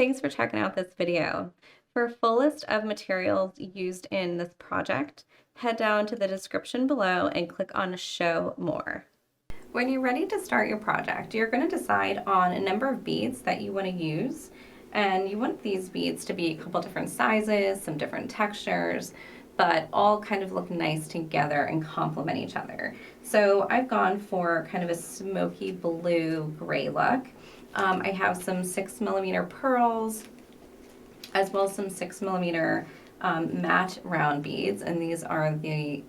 Thanks for checking out this video. For a full list of materials used in this project, head down to the description below and click on Show More. When you're ready to start your project, you're going to decide on a number of beads that you want to use, and you want these beads to be a couple different sizes, some different textures, but all kind of look nice together and complement each other. So I've gone for kind of a smoky blue gray look. I have some 6mm pearls, as well as some 6mm matte round beads, and these are the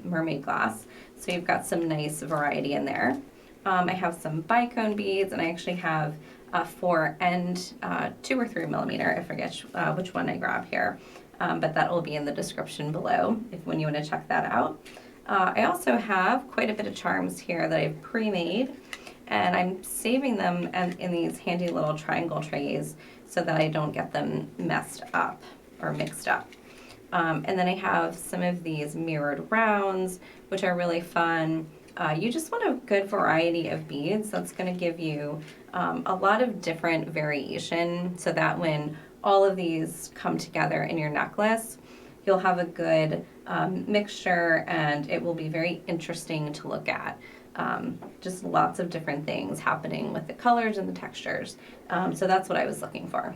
mermaid glass. So you've got some nice variety in there. I have some bicone beads, and I actually have 4 and 2 or 3mm. I forget which one I grab here, but that will be in the description below when you want to check that out. I also have quite a bit of charms here that I've pre-made, and I'm saving them in these handy little triangle trays so that I don't get them messed up or mixed up. And then I have some of these mirrored rounds, which are really fun. You just want a good variety of beads. That's going to give you a lot of different variation, so that when all of these come together in your necklace, you'll have a good mixture, and it will be very interesting to look at. Just lots of different things happening with the colors and the textures. So that's what I was looking for.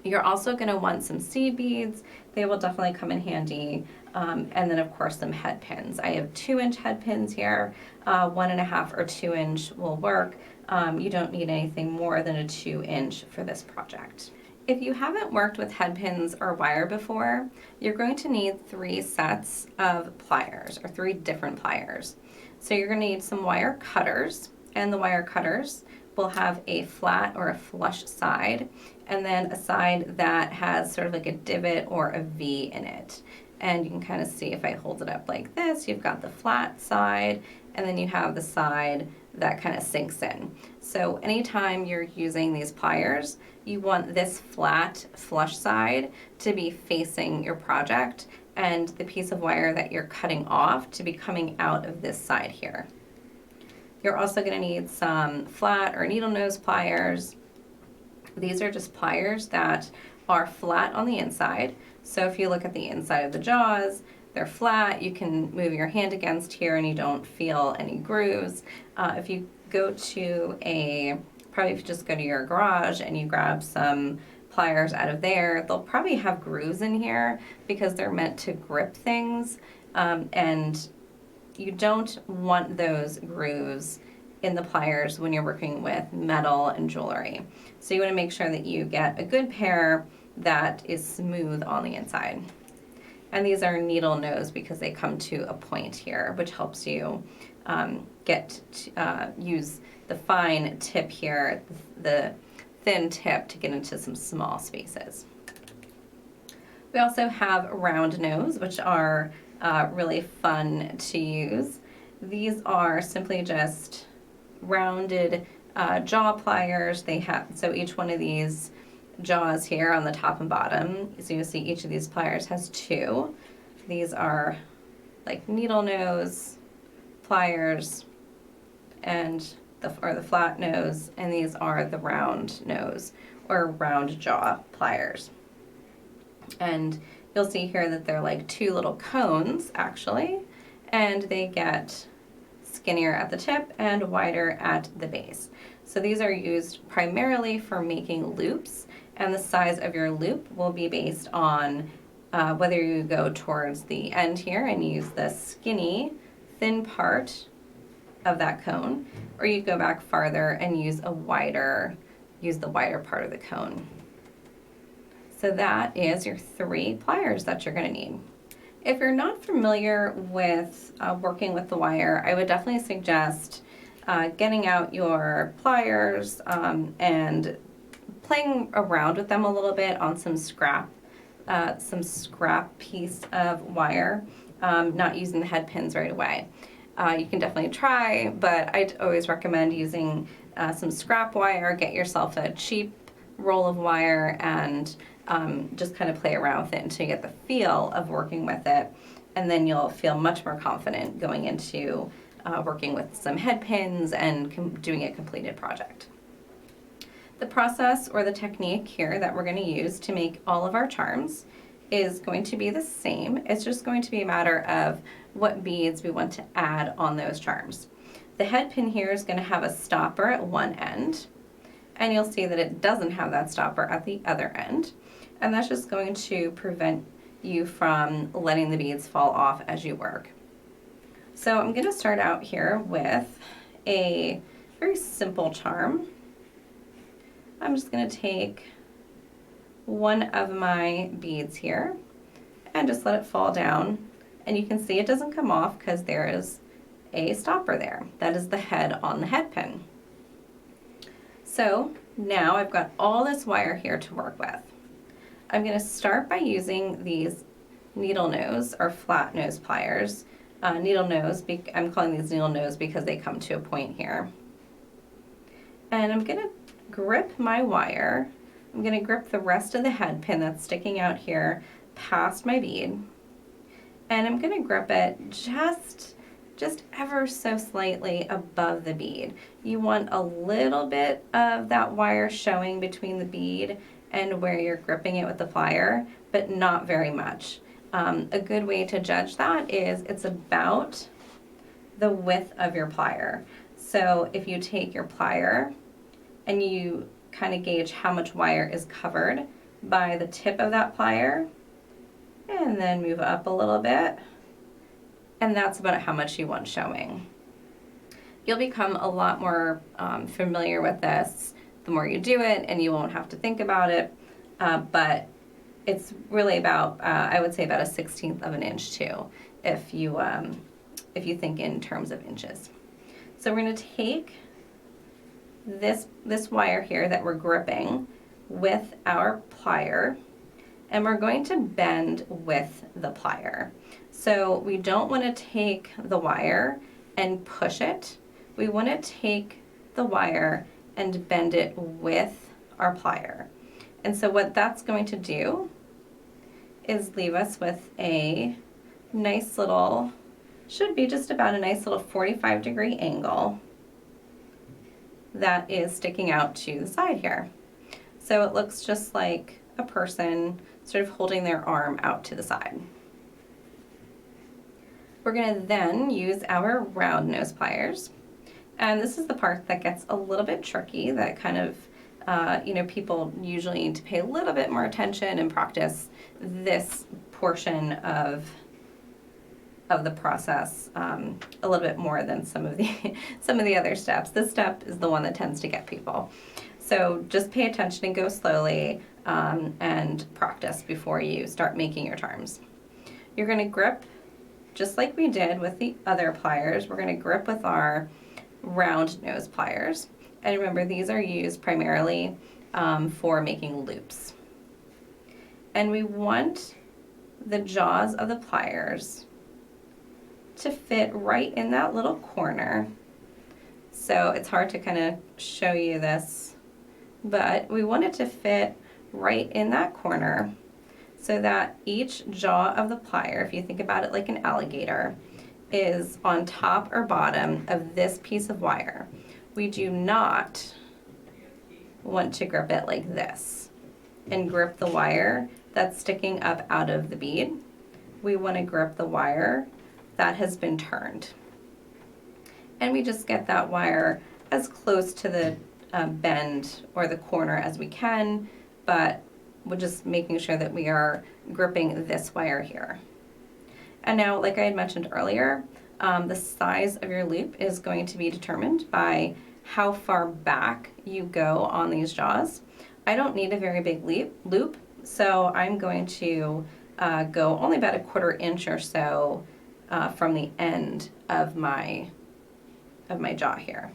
You're also going to want some seed beads. They will definitely come in handy. And then of course some head pins. I have 2-inch head pins here. 1.5 or 2-inch will work. You don't need anything more than a 2-inch for this project. If you haven't worked with head pins or wire before, you're going to need 3 sets of pliers, or 3 different pliers. So you're going to need some wire cutters, and the wire cutters will have a flat or a flush side, and then a side that has sort of like a divot or a V in it. And you can kind of see if I hold it up like this, you've got the flat side, and then you have the side that kind of sinks in. So anytime you're using these pliers, you want this flat flush side to be facing your project, and the piece of wire that you're cutting off to be coming out of this side here. You're also going to need some flat or needle nose pliers. These are just pliers that are flat on the inside. So if you look at the inside of the jaws, they're flat. You can move your hand against here and you don't feel any grooves. If you go to probably if you just go to your garage and you grab some pliers out of there, they'll probably have grooves in here because they're meant to grip things, and you don't want those grooves in the pliers when you're working with metal and jewelry. So you want to make sure that you get a good pair that is smooth on the inside. And these are needle nose because they come to a point here, which helps you use the fine tip here, the thin tip, to get into some small spaces. We also have round nose, which are really fun to use. These are simply just rounded jaw pliers. So each one of these jaws here on the top and bottom, so you'll see each of these pliers has 2. These are like needle nose pliers, and the flat nose, and these are the round nose or round jaw pliers. And you'll see here that they're like 2 little cones actually, and they get skinnier at the tip and wider at the base. So these are used primarily for making loops, and the size of your loop will be based on whether you go towards the end here and use the skinny, thin part of that cone, or you go back farther and use the wider part of the cone. So that is your 3 pliers that you're going to need. If you're not familiar with working with the wire, I would definitely suggest getting out your pliers and playing around with them a little bit on some scrap piece of wire, not using the head pins right away. You can definitely try, but I'd always recommend using some scrap wire. Get yourself a cheap roll of wire and just kind of play around with it until you get the feel of working with it, and then you'll feel much more confident going into working with some head pins and doing a completed project. The process or the technique here that we're going to use to make all of our charms is going to be the same. It's just going to be a matter of what beads we want to add on those charms. The head pin here is going to have a stopper at one end, and you'll see that it doesn't have that stopper at the other end, and that's just going to prevent you from letting the beads fall off as you work. So I'm going to start out here with a very simple charm. I'm just going to take one of my beads here and just let it fall down, and you can see it doesn't come off because there is a stopper there. That is the head on the head pin. So now I've got all this wire here to work with. I'm going to start by using these needle nose or flat nose pliers. Needle nose, I'm calling these needle nose because they come to a point here. And I'm going to grip my wire. I'm going to grip the rest of the head pin that's sticking out here past my bead. And I'm going to grip it just ever so slightly above the bead. You want a little bit of that wire showing between the bead and where you're gripping it with the plier, but not very much. A good way to judge that is it's about the width of your plier. So if you take your plier and you kind of gauge how much wire is covered by the tip of that plier, and then move up a little bit, and that's about how much you want showing. You'll become a lot more familiar with this the more you do it, and you won't have to think about it, but it's really about, I would say about a 1/16 of an inch too, if you think in terms of inches. So we're going to take this wire here that we're gripping with our plier, and we're going to bend with the plier. So we don't want to take the wire and push it. We want to take the wire and bend it with our plier. And so what that's going to do is leave us with a nice little, should be just about a nice little 45-degree angle that is sticking out to the side here. So it looks just like a person sort of holding their arm out to the side. We're going to then use our round nose pliers, and this is the part that gets a little bit tricky, that kind of people usually need to pay a little bit more attention and practice this portion of the process a little bit more than some of the other steps. This step is the one that tends to get people. So just pay attention and go slowly and practice before you start making your charms. You're going to grip just like we did with the other pliers. We're going to grip with our round nose pliers. And remember, these are used primarily for making loops. And we want the jaws of the pliers to fit right in that little corner. So it's hard to kind of show you this, but we want it to fit right in that corner so that each jaw of the plier, if you think about it like an alligator, is on top or bottom of this piece of wire. We do not want to grip it like this and grip the wire that's sticking up out of the bead. We want to grip the wire that has been turned. And we just get that wire as close to the bend or the corner as we can, but we're just making sure that we are gripping this wire here. And now, like I had mentioned earlier, the size of your loop is going to be determined by how far back you go on these jaws. I don't need a very big loop, so I'm going to go only about a 1/4 inch or so from the end of my jaw here.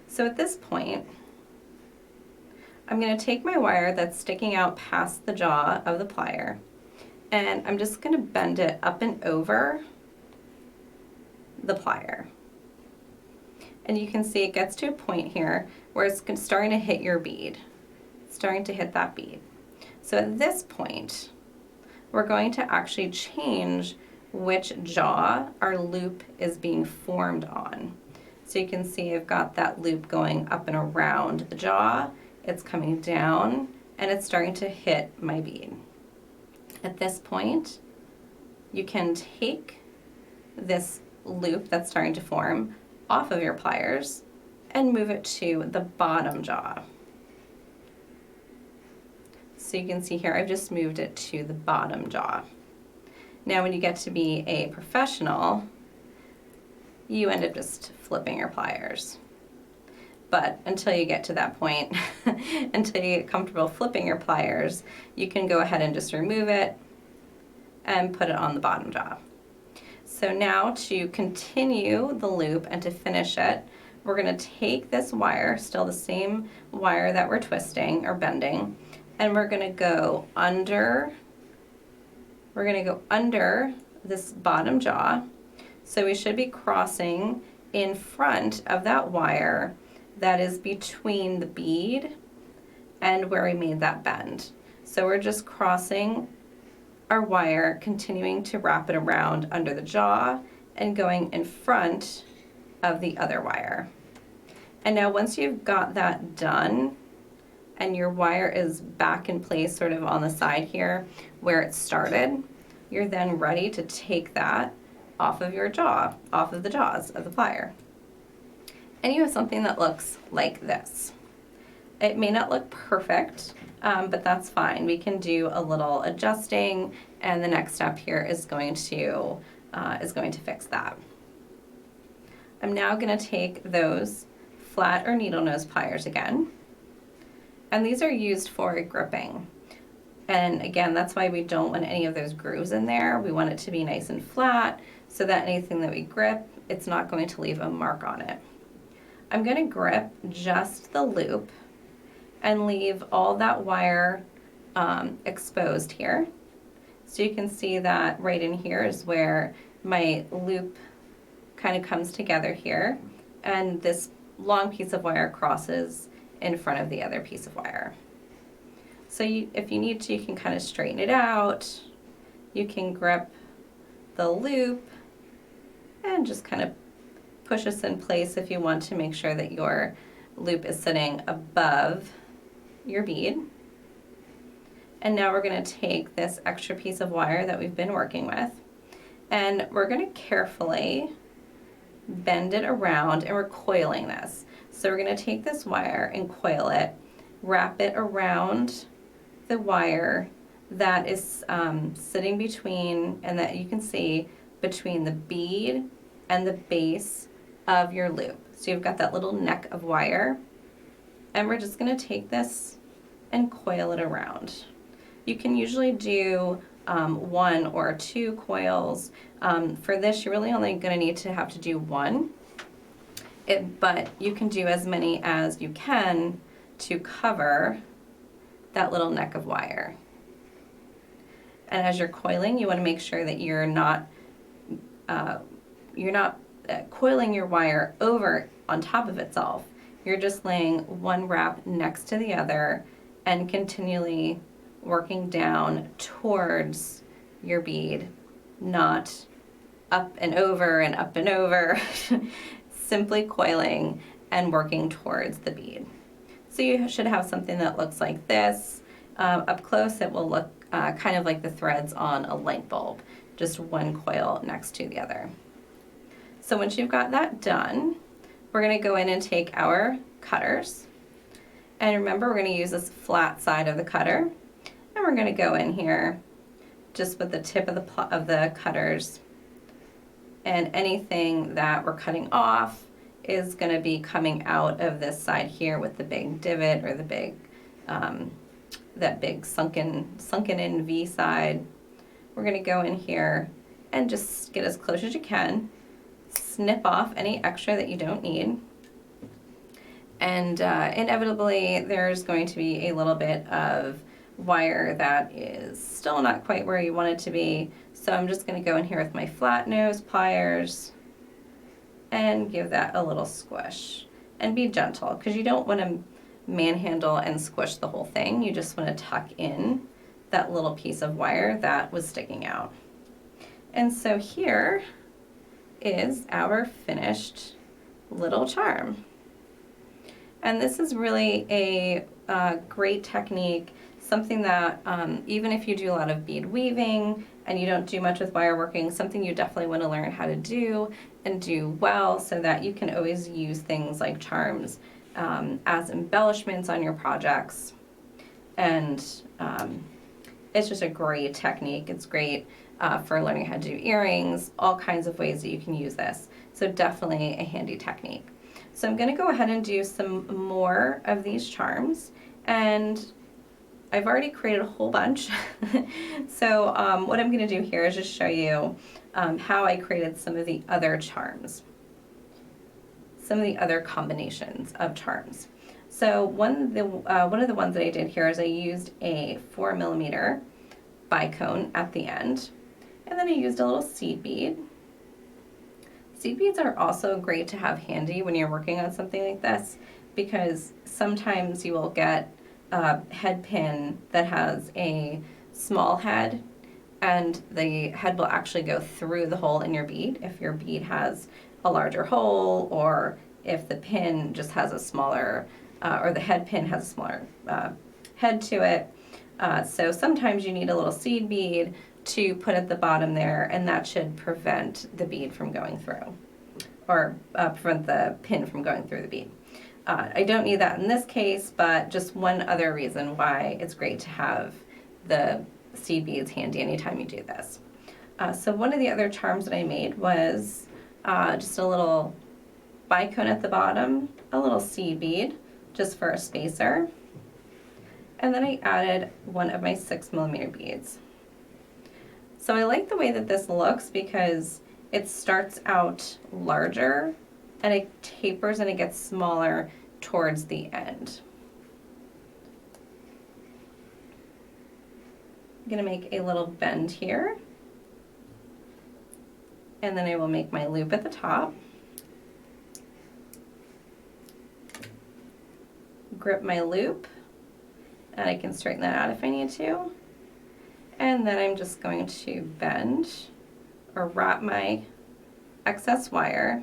So at this point, I'm going to take my wire that's sticking out past the jaw of the plier, and I'm just going to bend it up and over the plier. And you can see it gets to a point here where it's starting to hit your bead. It's starting to hit that bead. So at this point, we're going to actually change which jaw our loop is being formed on. So you can see I've got that loop going up and around the jaw, it's coming down, and it's starting to hit my bead. At this point, you can take this loop that's starting to form off of your pliers and move it to the bottom jaw. So you can see here, I've just moved it to the bottom jaw. Now when you get to be a professional, you end up just flipping your pliers. But until you get to that point, until you get comfortable flipping your pliers, you can go ahead and just remove it and put it on the bottom jaw. So now to continue the loop and to finish it, we're going to take this wire, still the same wire that we're twisting or bending, and we're going to go under this bottom jaw. So we should be crossing in front of that wire that is between the bead and where we made that bend. So we're just crossing our wire, continuing to wrap it around under the jaw and going in front of the other wire. And now once you've got that done and your wire is back in place sort of on the side here where it started, you're then ready to take that off of your jaw, off of the jaws of the plier. And you have something that looks like this. It may not look perfect, but that's fine. We can do a little adjusting, and the next step here is going to fix that. I'm now going to take those flat or needle nose pliers again, and these are used for gripping. And again, that's why we don't want any of those grooves in there. We want it to be nice and flat so that anything that we grip, it's not going to leave a mark on it. I'm going to grip just the loop and leave all that wire exposed here. So you can see that right in here is where my loop kind of comes together here, and this long piece of wire crosses in front of the other piece of wire. So if you need to, you can kind of straighten it out. You can grip the loop and just kind of push this in place if you want to make sure that your loop is sitting above your bead. And now we're going to take this extra piece of wire that we've been working with, and we're going to carefully bend it around, and we're coiling this. So we're going to take this wire and coil it, wrap it around the wire that is sitting between, and that you can see between the bead and the base of your loop. So you've got that little neck of wire, and we're just going to take this and coil it around. You can usually do 1 or 2 coils. For this, you're really only going to have to do 1, but you can do as many as you can to cover that little neck of wire. And as you're coiling, you want to make sure that you're not coiling your wire over on top of itself. You're just laying one wrap next to the other and continually working down towards your bead, not up and over and up and over, simply coiling and working towards the bead. So you should have something that looks like this. Up close, it will look kind of like the threads on a light bulb, just one coil next to the other. So once you've got that done, we're going to go in and take our cutters. And remember, we're going to use this flat side of the cutter. And we're going to go in here just with the tip of the cutters. And anything that we're cutting off is going to be coming out of this side here with the big divot, or the big, that big sunken in V side. We're going to go in here and just get as close as you can. Snip off any extra that you don't need. And inevitably, there's going to be a little bit of wire that is still not quite where you want it to be. So I'm just going to go in here with my flat nose pliers and give that a little squish. And be gentle, because you don't want to manhandle and squish the whole thing. You just want to tuck in that little piece of wire that was sticking out. And so here is our finished little charm. And this is really a great technique, something that even if you do a lot of bead weaving and you don't do much with wire working, something you definitely want to learn how to do and do well so that you can always use things like charms as embellishments on your projects. And it's just a great technique. It's great for learning how to do earrings, all kinds of ways that you can use this. So definitely a handy technique. So I'm going to go ahead and do some more of these charms, and I've already created a whole bunch. So what I'm going to do here is just show you how I created some of the other charms, some of the other combinations of charms. So one of the ones that I did here is I used a 4mm bicone at the end, and then I used a little seed bead. Seed beads are also great to have handy when you're working on something like this, because sometimes you will get a head pin that has a small head, and the head will actually go through the hole in your bead if your bead has a larger hole, or if the pin just has a smaller, or the head pin has a smaller head to it. So sometimes you need a little seed bead to put at the bottom there, and that should prevent the bead from going through, or prevent the pin from going through the bead. I don't need that in this case, but just one other reason why it's great to have the seed beads handy anytime you do this. So one of the other charms that I made was just a little bicone at the bottom, a little seed bead just for a spacer, and then I added one of my 6mm beads. So I like the way that this looks because it starts out larger and it tapers and it gets smaller towards the end. I'm going to make a little bend here, and then I will make my loop at the top, grip my loop, and I can straighten that out if I need to. And then I'm just going to bend or wrap my excess wire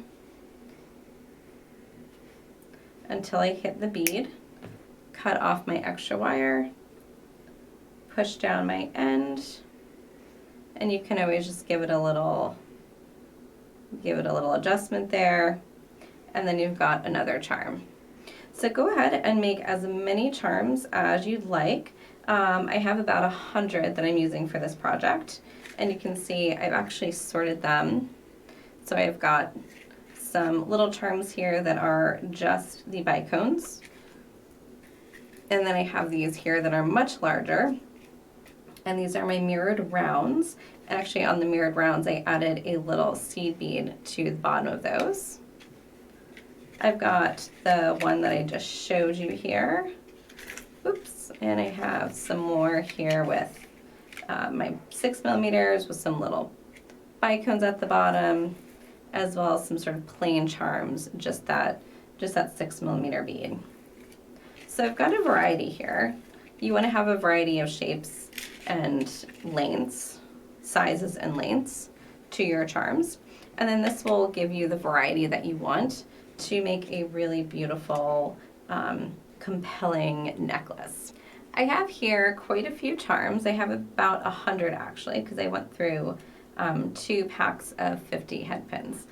until I hit the bead, cut off my extra wire, push down my end, and you can always just give it a little adjustment there, and then you've got another charm. So go ahead and make as many charms as you'd like. I have about 100 that I'm using for this project, and you can see I've actually sorted them. So I've got some little charms here that are just the bicones, and then I have these here that are much larger, and these are my mirrored rounds. And actually on the mirrored rounds I added a little seed bead to the bottom of those. I've got the one that I just showed you here. Oops, and I have some more here with my 6mm with some little bicones at the bottom, as well as some sort of plain charms, just that 6mm bead. So I've got a variety here. You want to have a variety of shapes and lengths, sizes and lengths to your charms, and then this will give you the variety that you want to make a really beautiful, compelling necklace. I have here quite a few charms. I have about 100 actually, because I went through 2 packs of 50 head pins.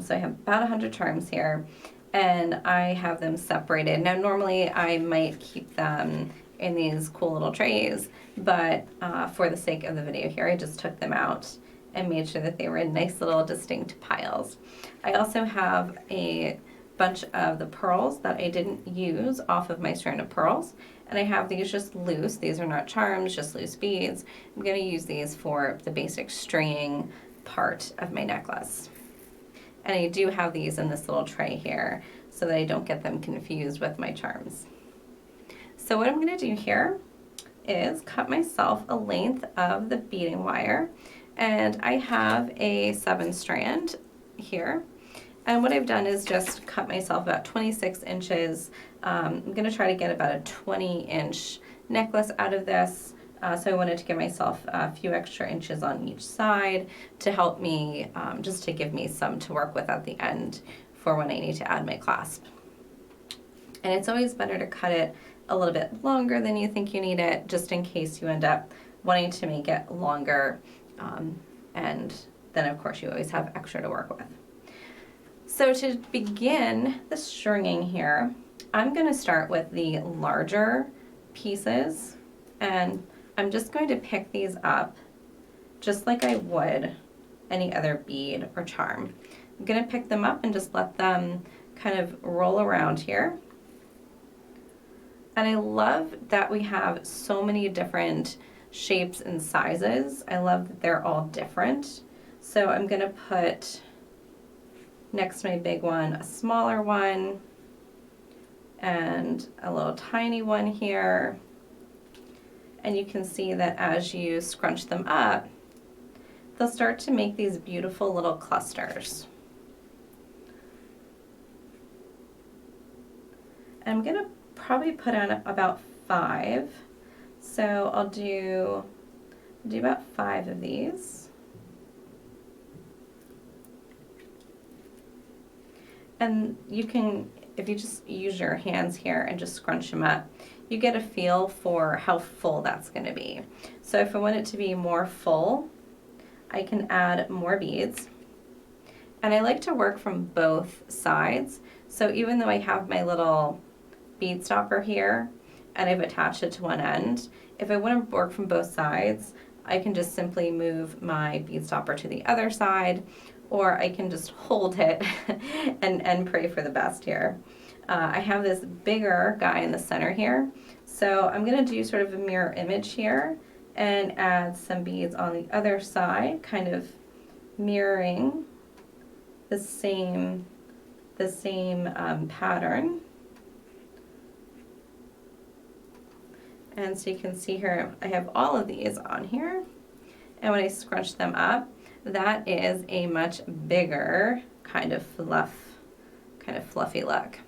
So I have about 100 charms here, and I have them separated. Now normally I might keep them in these cool little trays, but for the sake of the video here, I just took them out and made sure that they were in nice little distinct piles. I also have a bunch of the pearls that I didn't use off of my strand of pearls, and I have these just loose. These are not charms, just loose beads. I'm going to use these for the basic stringing part of my necklace. And I do have these in this little tray here so that I don't get them confused with my charms. So what I'm going to do here is cut myself a length of the beading wire, and I have a 7-strand here. And what I've done is just cut myself about 26 inches. I'm going to try to get about a 20-inch necklace out of this. So I wanted to give myself a few extra inches on each side to help me, just to give me some to work with at the end for when I need to add my clasp. And it's always better to cut it a little bit longer than you think you need it, just in case you end up wanting to make it longer. And then of course you always have extra to work with. So to begin the stringing here, I'm going to start with the larger pieces, and I'm just going to pick these up just like I would any other bead or charm. I'm going to pick them up and just let them kind of roll around here. And I love that we have so many different shapes and sizes. I love that they're all different. So I'm going to put next to my big one a smaller one and a little tiny one here. And you can see that as you scrunch them up, they'll start to make these beautiful little clusters. I'm going to probably put on about 5. So I'll do about 5 of these. And you can, if you just use your hands here and just scrunch them up, you get a feel for how full that's going to be. So if I want it to be more full, I can add more beads. And I like to work from both sides. So even though I have my little bead stopper here and I've attached it to one end, if I want to work from both sides, I can just simply move my bead stopper to the other side, or I can just hold it and pray for the best here. I have this bigger guy in the center here, so I'm going to do sort of a mirror image here and add some beads on the other side, kind of mirroring the same pattern. And so you can see here, I have all of these on here, and when I scrunch them up, that is a much bigger kind of fluffy look.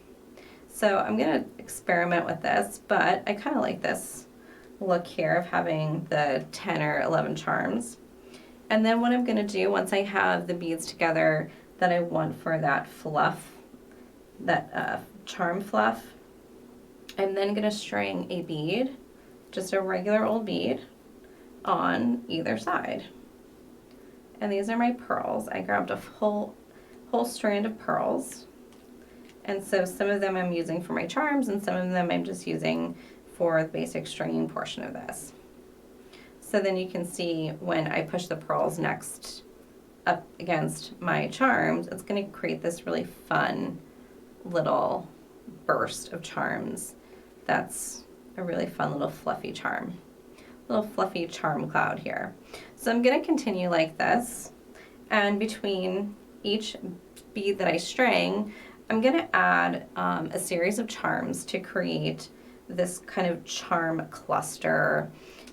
So I'm going to experiment with this, but I kind of like this look here of having the 10 or 11 charms. And then what I'm going to do once I have the beads together that I want for that fluff, that charm fluff, I'm then going to string a bead, just a regular old bead, on either side. And these are my pearls. I grabbed a whole strand of pearls. And so some of them I'm using for my charms, and some of them I'm just using for the basic stringing portion of this. So then you can see when I push the pearls next up against my charms, it's going to create this really fun little burst of charms. That's a really fun little fluffy charm. Little fluffy charm cloud here. So I'm going to continue like this, and between each bead that I string, I'm going to add a series of charms to create this kind of charm cluster.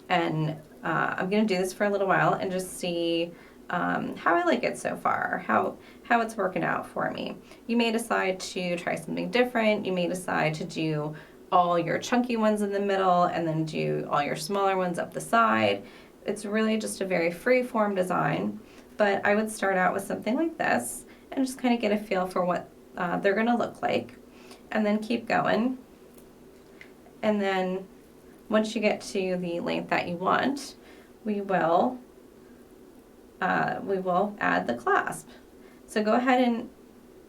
And I'm going to do this for a little while and just see how I like it so far, how it's working out for me. You may decide to try something different. You may decide to do all your chunky ones in the middle and then do all your smaller ones up the side. It's really just a very free form design, but I would start out with something like this and just kind of get a feel for what they're going to look like, and then keep going. And then once you get to the length that you want, we will add the clasp. So go ahead and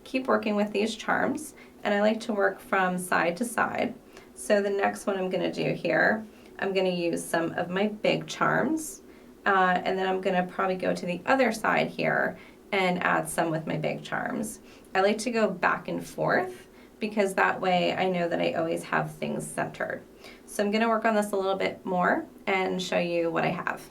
keep working with these charms, and I like to work from side to side. So the next one I'm going to do here, I'm going to use some of my big charms, and then I'm going to probably go to the other side here and add some with my big charms. I like to go back and forth because that way I know that I always have things centered. So I'm going to work on this a little bit more and show you what I have.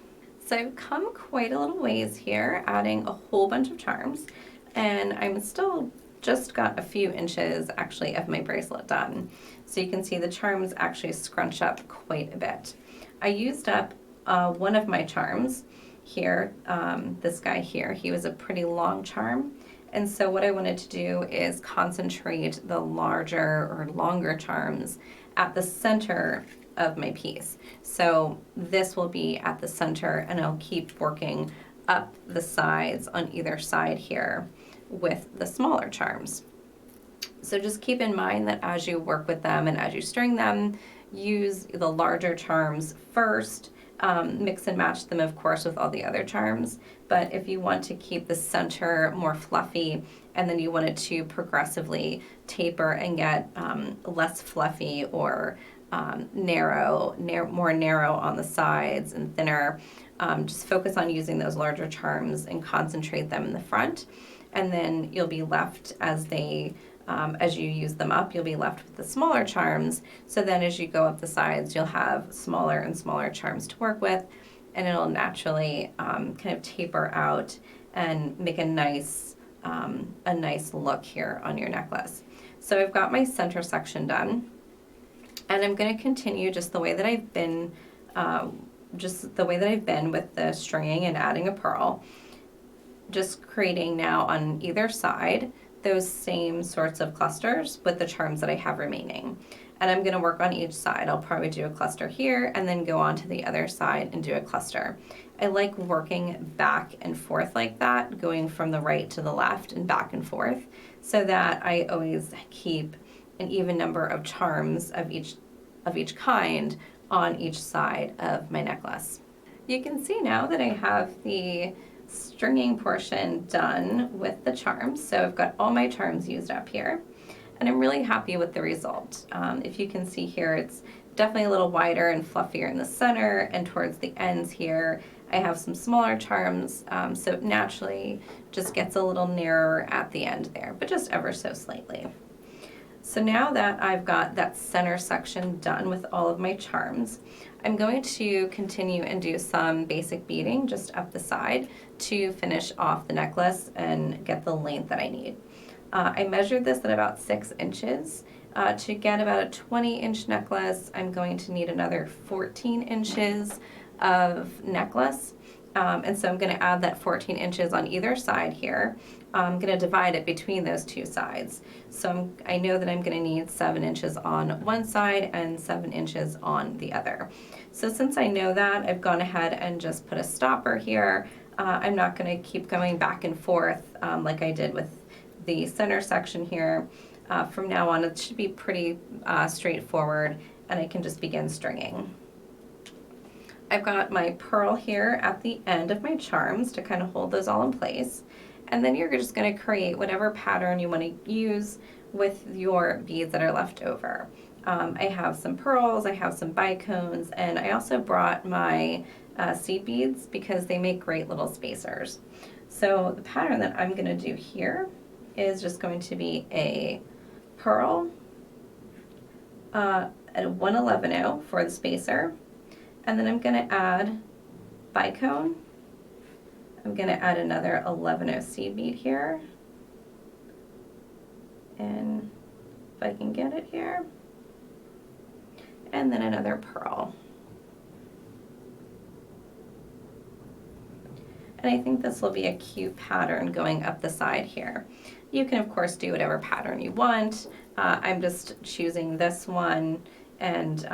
So I've come quite a little ways here, adding a whole bunch of charms, and I'm still just got a few inches actually of my bracelet done. So you can see the charms actually scrunch up quite a bit. I used up one of my charms here, this guy here. He was a pretty long charm, and so what I wanted to do is concentrate the larger or longer charms at the center of my piece. So this will be at the center, and I'll keep working up the sides on either side here with the smaller charms. So just keep in mind that as you work with them and as you string them, use the larger charms first, mix and match them, of course, with all the other charms. But if you want to keep the center more fluffy, and then you want it to progressively taper and get less fluffy or more narrow on the sides and thinner, just focus on using those larger charms and concentrate them in the front. And then you'll be left as you use them up, you'll be left with the smaller charms. So then as you go up the sides, you'll have smaller and smaller charms to work with, and it'll naturally kind of taper out and make a nice look here on your necklace. So I've got my center section done, and I'm going to continue just the way that I've been, with the stringing and adding a pearl, just creating now on either side those same sorts of clusters with the charms that I have remaining. And I'm going to work on each side. I'll probably do a cluster here and then go on to the other side and do a cluster. I like working back and forth like that, going from the right to the left and back and forth, so that I always keep an even number of charms of each kind on each side of my necklace. You can see now that I have the stringing portion done with the charms. So I've got all my charms used up here, and I'm really happy with the result. If you can see here, it's definitely a little wider and fluffier in the center, and towards the ends here, I have some smaller charms, so it naturally just gets a little narrower at the end there, but just ever so slightly. So now that I've got that center section done with all of my charms, I'm going to continue and do some basic beading just up the side to finish off the necklace and get the length that I need. I measured this at about 6 inches. To get about a 20-inch necklace, I'm going to need another 14 inches of necklace. And so I'm going to add that 14 inches on either side here. I'm going to divide it between those two sides. So I know that I'm going to need 7 inches on one side and 7 inches on the other. So since I know that, I've gone ahead and just put a stopper here. I'm not going to keep going back and forth like I did with the center section here. From now on, it should be pretty straightforward, and I can just begin stringing. I've got my pearl here at the end of my charms to kind of hold those all in place. And then you're just going to create whatever pattern you want to use with your beads that are left over. I have some pearls, I have some bicones, and I also brought my seed beads because they make great little spacers. So the pattern that I'm going to do here is just going to be a pearl at a 1/11 for the spacer, and then I'm going to add bicone. I'm going to add another 11/0 seed bead here, and if I can get it here, and then another pearl. And I think this will be a cute pattern going up the side here. You can of course do whatever pattern you want. I'm just choosing this one, and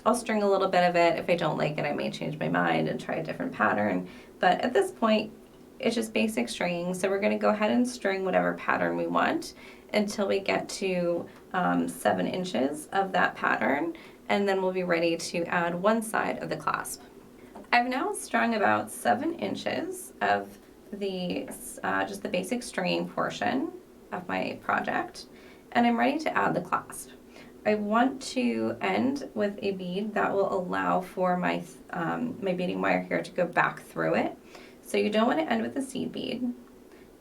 I'll string a little bit of it. If I don't like it, I may change my mind and try a different pattern. But at this point, it's just basic stringing. So we're going to go ahead and string whatever pattern we want until we get to 7 inches of that pattern, and then we'll be ready to add one side of the clasp. I've now strung about 7 inches of the just the basic stringing portion of my project, and I'm ready to add the clasp. I want to end with a bead that will allow for my beading wire here to go back through it. So you don't want to end with a seed bead,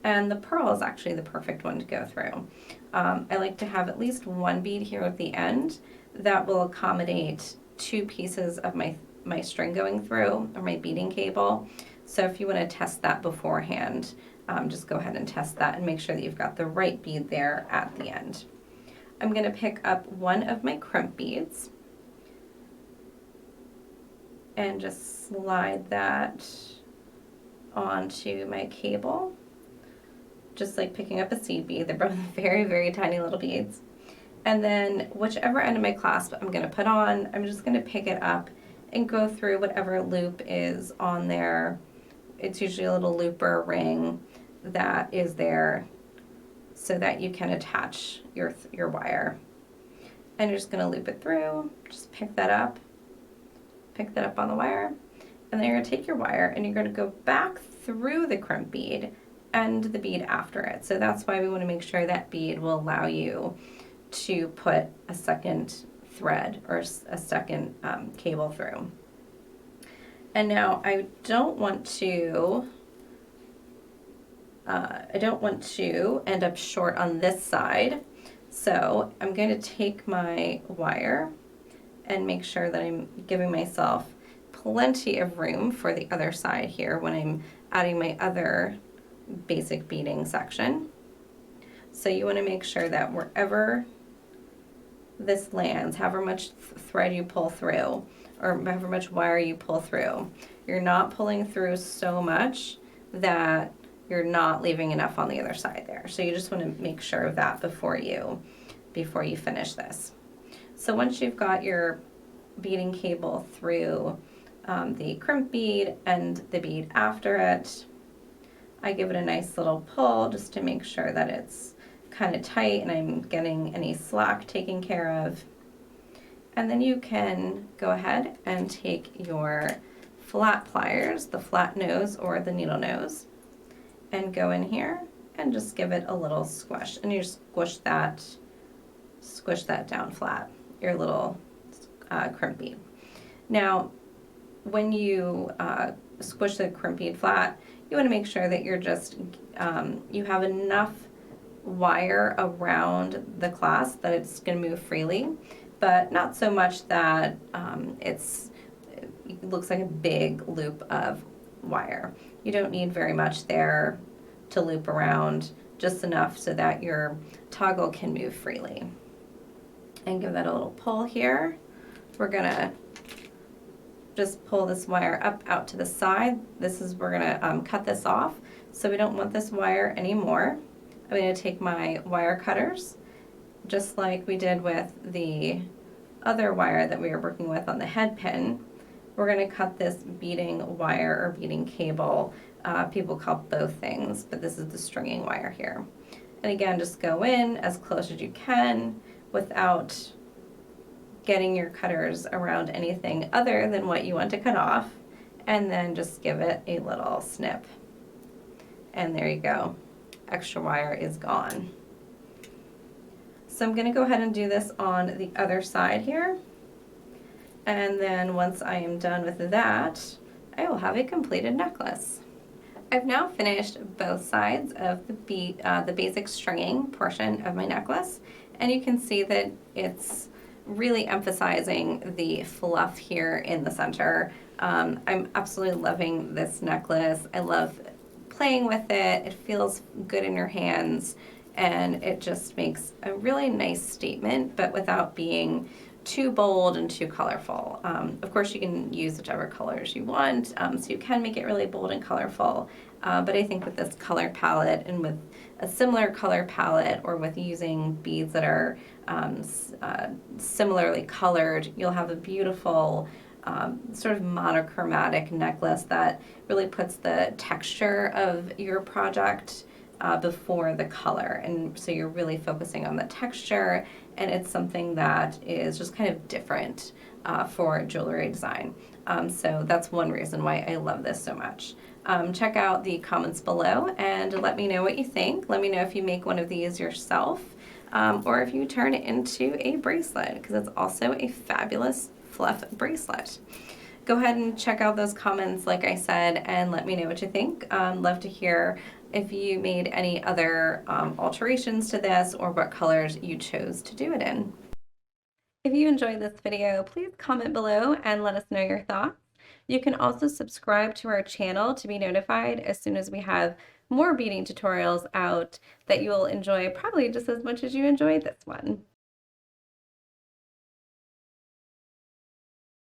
and the pearl is actually the perfect one to go through. I like to have at least one bead here at the end that will accommodate 2 pieces of my string going through, or my beading cable. So if you want to test that beforehand, just go ahead and test that and make sure that you've got the right bead there at the end. I'm going to pick up one of my crimp beads and just slide that onto my cable, just like picking up a seed bead. They're both very, very tiny little beads. And then whichever end of my clasp I'm going to put on, I'm just going to pick it up and go through whatever loop is on there. It's usually a little loop or a ring that is there so that you can attach your wire. and you're just going to loop it through. Just pick that up on the wire, and then you're going to take your wire and you're going to go back through the crimp bead and the bead after it. So that's why we want to make sure that bead will allow you to put a second thread or a second cable through. And now I don't want to end up short on this side. So I'm going to take my wire and make sure that I'm giving myself plenty of room for the other side here when I'm adding my other basic beading section. So you want to make sure that wherever this lands, however much thread you pull through, or however much wire you pull through, you're not pulling through so much that you're not leaving enough on the other side there. So you just want to make sure of that before you finish this. So once you've got your beading cable through the crimp bead and the bead after it, I give it a nice little pull just to make sure that it's kind of tight and I'm getting any slack taken care of. And then you can go ahead and take your flat pliers, the flat nose or the needle nose, and go in here and just give it a little squish. And you squish that down flat, your little crimp bead. Now, when you squish the crimp bead flat, you want to make sure that you're just, you have enough wire around the clasp that it's going to move freely, but not so much that it looks like a big loop of wire. You don't need very much there to loop around, just enough so that your toggle can move freely. And give that a little pull here. We're gonna just pull this wire up out to the side. We're gonna cut this off, so we don't want this wire anymore. I'm gonna take my wire cutters, just like we did with the other wire that we were working with on the head pin. We're gonna cut this beading wire or beading cable. People call both things, but this is the stringing wire here. And again, just go in as close as you can without getting your cutters around anything other than what you want to cut off, and then just give it a little snip. And there you go. Extra wire is gone. So I'm going to go ahead and do this on the other side here. And then once I am done with that, I will have a completed necklace. I've now finished both sides of the basic stringing portion of my necklace, and you can see that it's really emphasizing the fluff here in the center. I'm absolutely loving this necklace. I love playing with it. It feels good in your hands, and it just makes a really nice statement, but without being too bold and too colorful. Of course, you can use whichever colors you want, so you can make it really bold and colorful. But I think with this color palette and with a similar color palette, or with using beads that are similarly colored, you'll have a beautiful sort of monochromatic necklace that really puts the texture of your project before the color. And so you're really focusing on the texture, and it's something that is just kind of different for jewelry design. So that's one reason why I love this so much. Check out the comments below and let me know what you think. Let me know if you make one of these yourself, or if you turn it into a bracelet, because it's also a fabulous fluff bracelet. Go ahead and check out those comments, like I said, and let me know what you think. Love to hear if you made any other alterations to this, or what colors you chose to do it in. If you enjoyed this video, please comment below and let us know your thoughts. You can also subscribe to our channel to be notified as soon as we have more beading tutorials out that you will enjoy probably just as much as you enjoyed this one.